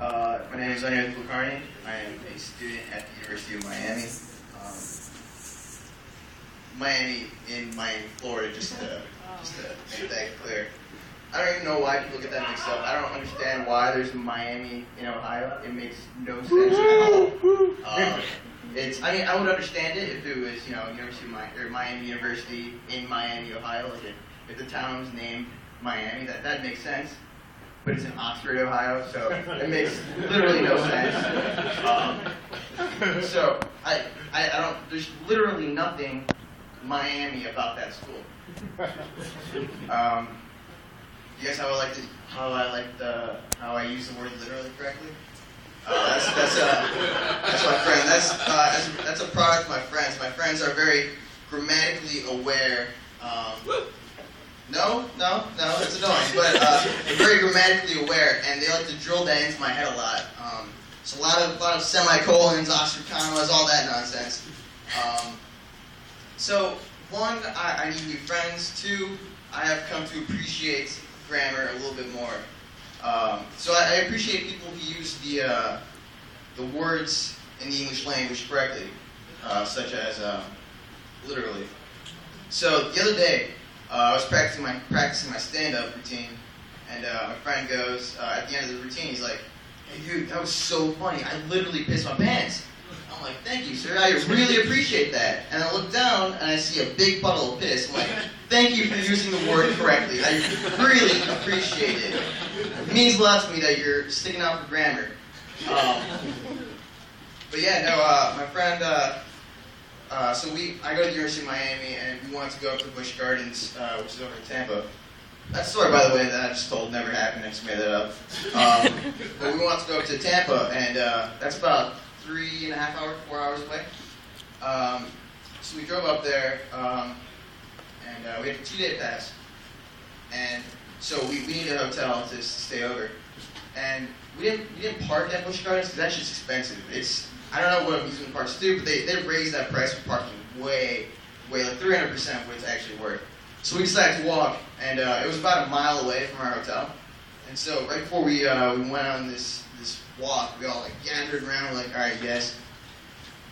My name is Anya Kulkarni. I am a student at the University of Miami. Miami in Miami, Florida, just to make that clear. I don't even know why people get that mixed up. I don't understand why there's Miami in Ohio. It makes no sense at all. I would understand it if it was, University of Miami, or Miami University in Miami, Ohio. Like if the town was named Miami, that makes sense. But it's in Oxford, Ohio, so it makes literally no sense. So I don't. There's literally nothing Miami about that school. You guess how I use the word literally correctly? That's my friend. That's a product of my friends. My friends are very grammatically aware. No, it's annoying, but they're very grammatically aware, and they like to drill that into my head a lot. So a lot of semicolons, Oxford commas, all that nonsense. So one, I need new friends. Two, I have come to appreciate grammar a little bit more. So I appreciate people who use the words in the English language correctly, such as literally. So the other day, I was practicing my stand-up routine, and my friend goes at the end of the routine. He's like, "Hey, dude, that was so funny. I literally pissed my pants." I'm like, "Thank you, sir. I really appreciate that." And I look down and I see a big puddle of piss. I'm like, "Thank you for using the word correctly. I really appreciate it. It means a lot to me that you're sticking out for grammar." But yeah, no, my friend. So I go to the University of Miami, and we wanted to go up to Busch Gardens, which is over in Tampa. That story, by the way, that I just told never happened. I just made that up. But we wanted to go up to Tampa, and that's about 3.5 hours, 4 hours away. So we drove up there, and we had a 2-day pass. And so we needed a hotel to stay over. And we didn't park at Busch Gardens because that's just expensive. I don't know what amusement parks do, but they raised that price for parking way, like 300% what it's actually worth. So we decided to walk, and it was about a mile away from our hotel. And so right before we went on this walk, we all gathered around, all right, yes,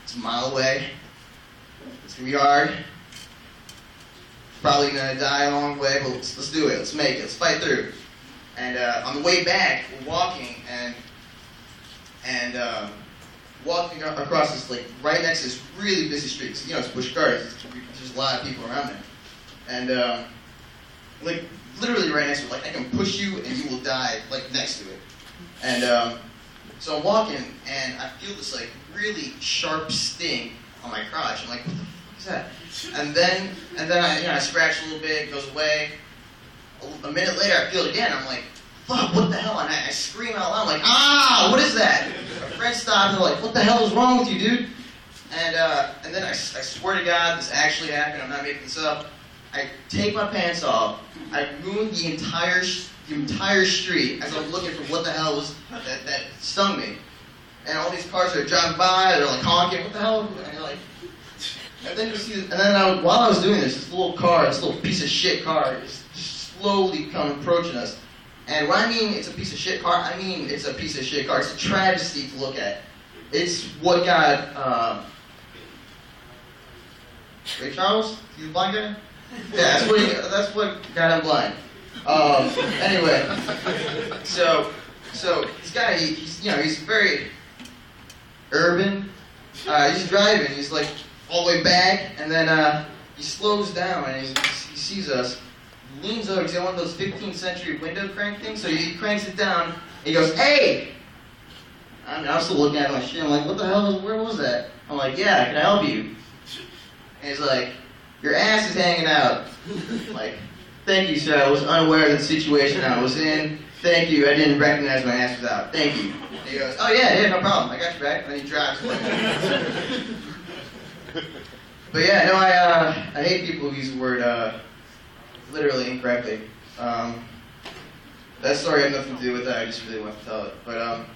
it's a mile away. It's gonna be hard. Probably gonna die along the way, but let's do it. Let's make it. Let's fight through. And on the way back, we're walking and walking across this right next to this really busy street. So, it's Busch Gardens. There's a lot of people around there, and literally right next to it. I can push you and you will die next to it. And so I'm walking and I feel this really sharp sting on my crotch. I'm like, what the fuck is that? And then I scratch a little bit. It goes away. A minute later, I feel it again. I'm like, fuck, what the hell? And I scream out loud. I'm like, ah, what is that? My friends stop and they're like, what the hell is wrong with you, dude? And then I swear to God, this actually happened. I'm not making this up. I take my pants off. I ruin the entire street as I'm looking for what the hell was that stung me. And all these cars are driving by. They're honking. What the hell? And then you see. And then while I was doing this little piece of shit car, is slowly approaching us. And when I mean it's a piece of shit car, I mean it's a piece of shit car. It's a travesty to look at. It's what got Ray Charles? He's a blind guy? Yeah, that's what got him blind. Anyway, so this guy, he's very urban. He's driving. He's all the way back, and then he slows down and he sees us. Leans over, he's got one of those 15th century window crank things, so he cranks it down, and he goes, "Hey!" I'm still looking at my shit, I'm like, what the hell, where was that? I'm like, "Yeah, can I help you?" And he's like, "Your ass is hanging out." I'm like, "Thank you, sir, I was unaware of the situation I was in. Thank you, I didn't recognize my ass was out. Thank you." And he goes, "Oh yeah, no problem, I got your back," and then he drives away. But yeah, no, I hate people who use the word, literally incorrectly. That story had nothing to do with that. I just really want to tell it. But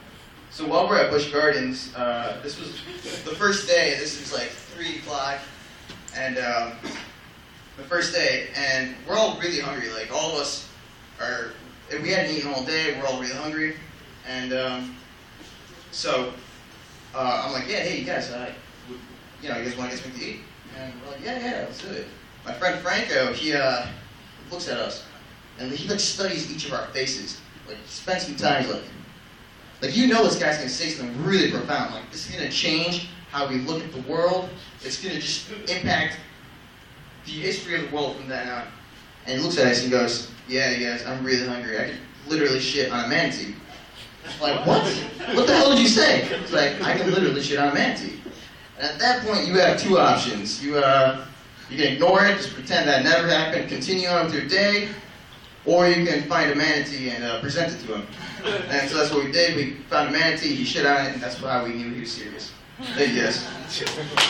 so while we're at Busch Gardens, this was the first day. This is 3 o'clock, and the first day, and we're all really hungry. All of us are. We hadn't eaten all day. We're all really hungry, and So I'm like, yeah, hey, you guys, you guys want to get something to eat? And we're like, yeah, let's do it. My friend Franco, he looks at us, and he like studies each of our faces. Like, he spends some time, he's like, you know this guy's going to say something really profound. Like, this is going to change how we look at the world. It's going to just impact the history of the world from then on. And he looks at us and goes, yeah, guys, I'm really hungry. I could literally shit on a manatee. Like, what? What the hell did you say? It's like, I can literally shit on a manatee. And at that point, you have two options. You can ignore it, just pretend that never happened, continue on with your day, or you can find a manatee and present it to him. And so that's what we did. We found a manatee, he shit on it, and that's how we knew he was serious. Thank you guys.